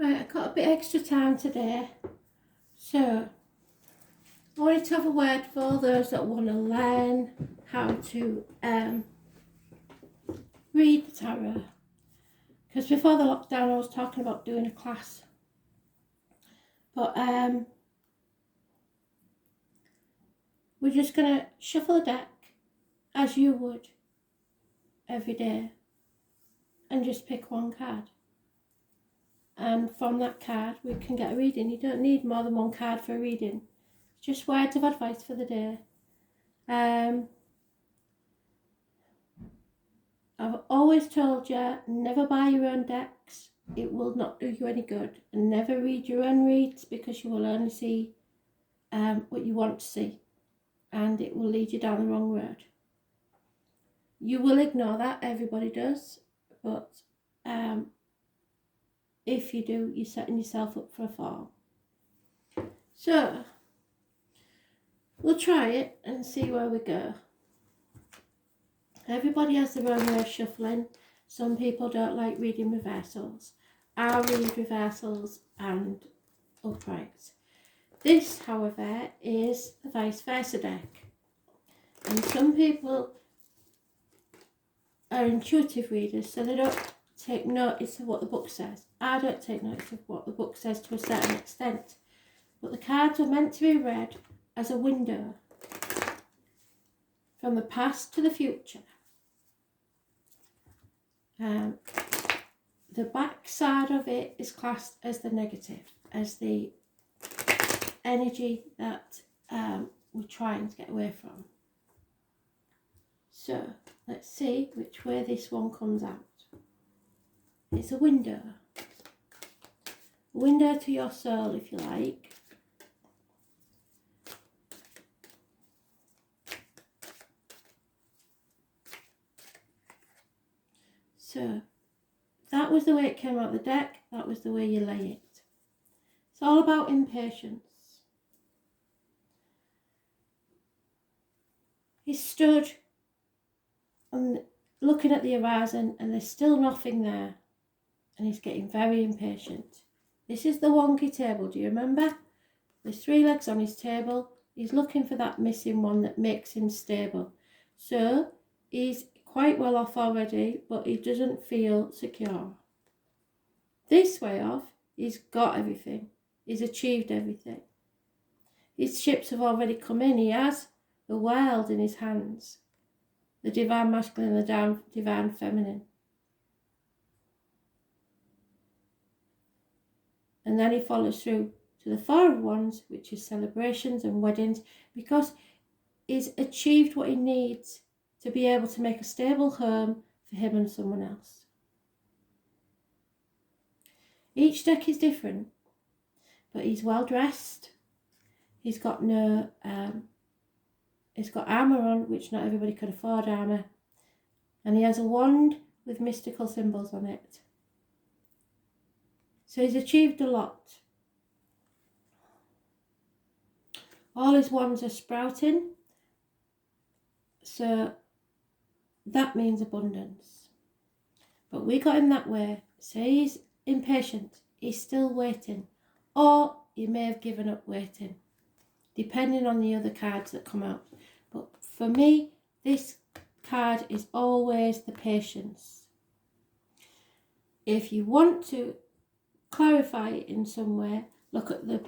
Right, I've got a bit extra time today, so I wanted to have a word for all those that want to learn how to read the tarot. Because before the lockdown I was talking about doing a class, but we're just going to shuffle the deck as you would every day and just pick one card. And from that card we can get a reading. You don't need more than one card for a reading. It's just words of advice for the day. I've always told you, never buy your own decks. It will not do you any good. And never read your own reads, because you will only see what you want to see. And it will lead you down the wrong road. You will ignore that, everybody does. But if you do, you're setting yourself up for a fall. So, we'll try it and see where we go. Everybody has their own way of shuffling. Some people don't like reading reversals. I read reversals and uprights. This, however, is the vice versa deck. And some people are intuitive readers, so they don't take notice of what the book says. I don't take notice of what the book says to a certain extent. But the cards are meant to be read as a window from the past to the future. The back side of it is classed as the negative, as the energy that we're trying to get away from. So let's see which way this one comes out. It's a window to your soul, if you like. So that was the way it came out the deck. That was the way you lay it. It's all about impatience. He stood and looking at the horizon, and there's still nothing there. And he's getting very impatient. This is the wonky table, do you remember? There's 3 legs on his table. He's looking for that missing one that makes him stable. So he's quite well off already, but he doesn't feel secure. This way off, he's got everything. He's achieved everything. His ships have already come in. He has the world in his hands. The divine masculine and the divine feminine. And then he follows through to the 4 of Wands, which is celebrations and weddings, because he's achieved what he needs to be able to make a stable home for him and someone else. Each deck is different, but he's well dressed. He's got he's got armour on, which not everybody can afford armour. And he has a wand with mystical symbols on it. So he's achieved a lot. All his wands are sprouting. So that means abundance. But we got him that way. So he's impatient. He's still waiting. Or he may have given up waiting, depending on the other cards that come out. But for me, this card is always the patience. If you want to clarify it in some way, look at the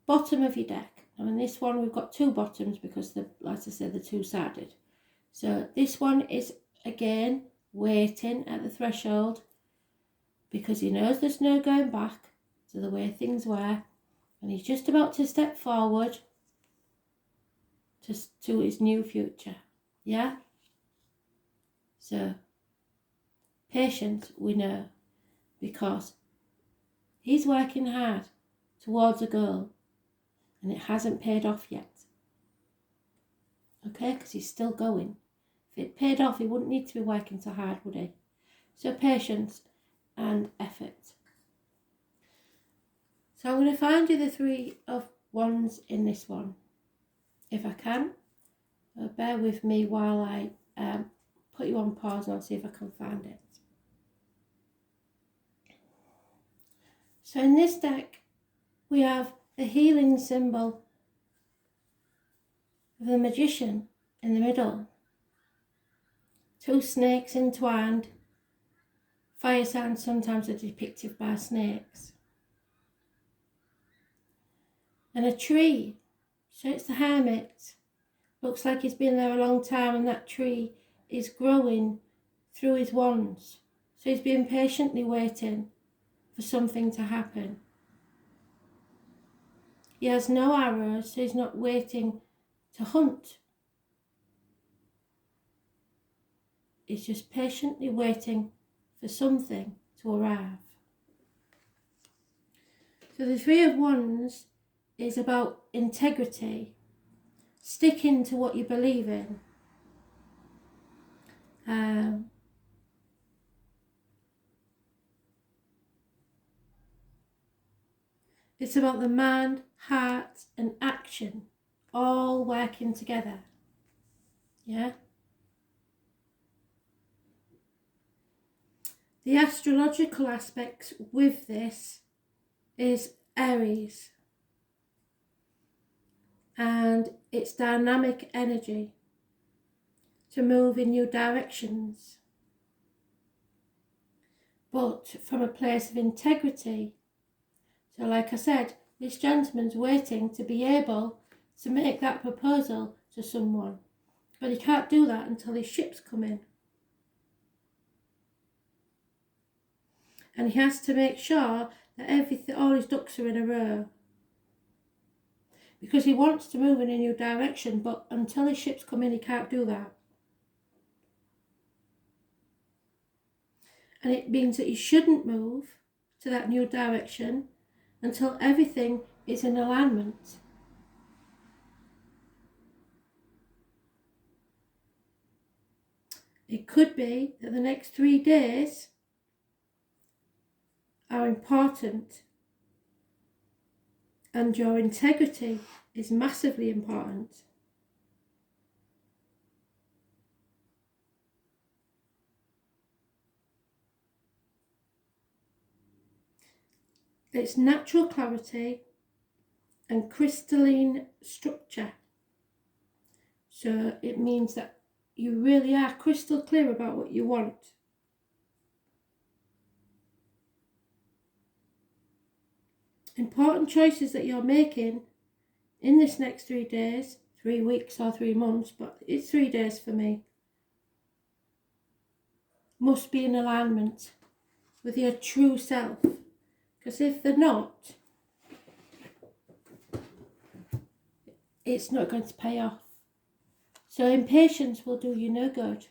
bottom of your deck. Now in this one we've got 2 bottoms because, like I said, they're 2-sided. So this one is again waiting at the threshold because he knows there's no going back to the way things were, and he's just about to step forward to his new future. Yeah? So patience, we know, because he's working hard towards a goal and it hasn't paid off yet. Okay, because he's still going. If it paid off, he wouldn't need to be working so hard, would he? So patience and effort. So I'm going to find you the 3 of Wands in this one, if I can. Bear with me while I put you on pause and I'll see if I can find it. So in this deck, we have the healing symbol of the magician in the middle. 2 snakes entwined. Fire signs sometimes are depicted by snakes. And a tree. So it's the hermit. Looks like he's been there a long time, and that tree is growing through his wands. So he's been patiently waiting for something to happen. He has no arrows, so he's not waiting to hunt. He's just patiently waiting for something to arrive. So the 3 of Wands is about integrity, sticking to what you believe in. It's about the mind, heart and action all working together. Yeah? The astrological aspects with this is Aries. And it's dynamic energy to move in new directions. But from a place of integrity. So like I said, this gentleman's waiting to be able to make that proposal to someone. But he can't do that until his ships come in. And he has to make sure that all his ducks are in a row. Because he wants to move in a new direction, but until his ships come in, he can't do that. And it means that he shouldn't move to that new direction until everything is in alignment. It could be that the next 3 days are important and your integrity is massively important. It's natural clarity and crystalline structure. So it means that you really are crystal clear about what you want. Important choices that you're making in this next 3 days, 3 weeks or 3 months, but it's 3 days for me, must be in alignment with your true self. Because if they're not, it's not going to pay off. So impatience will do you no good.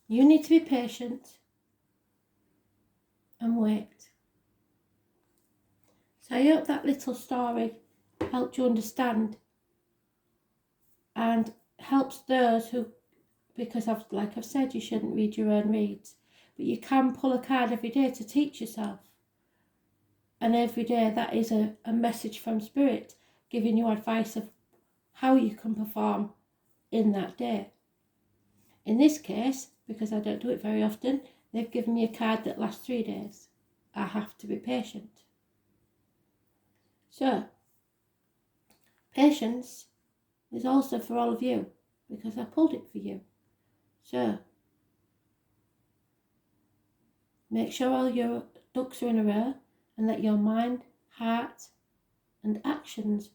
You need to be patient and wait. So I hope that little story helped you understand and helps those who, because like I've said, you shouldn't read your own reads, but you can pull a card every day to teach yourself. And every day that is a message from Spirit giving you advice of how you can perform in that day. In this case, because I don't do it very often, they've given me a card that lasts 3 days. I have to be patient. So, patience is also for all of you, because I pulled it for you. So, make sure all your ducks are in a row and that your mind, heart and actions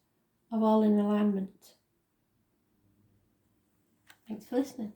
are all in alignment. Thanks for listening.